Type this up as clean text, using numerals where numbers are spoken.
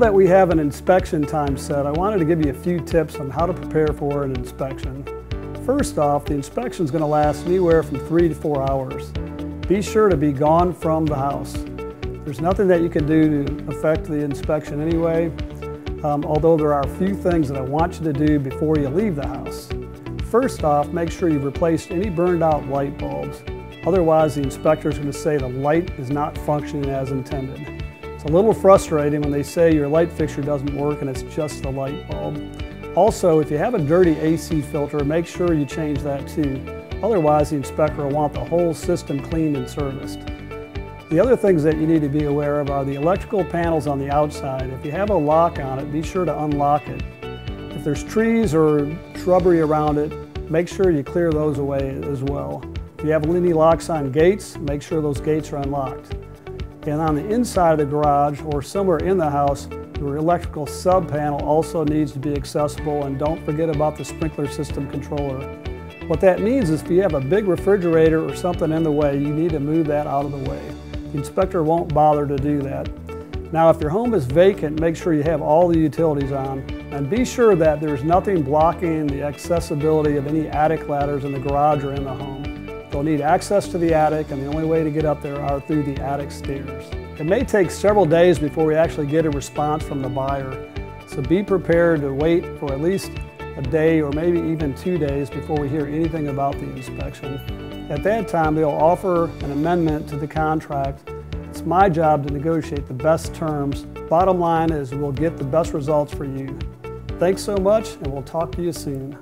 that we have an inspection time set, I wanted to give you a few tips on how to prepare for an inspection. First off, the inspection is going to last anywhere from 3 to 4 hours. Be sure to be gone from the house. There's nothing that you can do to affect the inspection anyway, although there are a few things that I want you to do before you leave the house. First off, make sure you've replaced any burned out light bulbs. Otherwise, the inspector is going to say the light is not functioning as intended. It's a little frustrating when they say your light fixture doesn't work and it's just the light bulb. Also, if you have a dirty AC filter, make sure you change that too. Otherwise, the inspector will want the whole system cleaned and serviced. The other things that you need to be aware of are the electrical panels on the outside. If you have a lock on it, be sure to unlock it. If there's trees or shrubbery around it, make sure you clear those away as well. If you have any locks on gates, make sure those gates are unlocked. And on the inside of the garage or somewhere in the house, your electrical sub panel also needs to be accessible, and don't forget about the sprinkler system controller. What that means is if you have a big refrigerator or something in the way, you need to move that out of the way. The inspector won't bother to do that. Now, if your home is vacant, make sure you have all the utilities on, and be sure that there's nothing blocking the accessibility of any attic ladders in the garage or in the home. They'll need access to the attic, and the only way to get up there are through the attic stairs. It may take several days before we actually get a response from the buyer, so be prepared to wait for at least a day or maybe even 2 days before we hear anything about the inspection. At that time, they'll offer an amendment to the contract. It's my job to negotiate the best terms. Bottom line is we'll get the best results for you. Thanks so much, and we'll talk to you soon.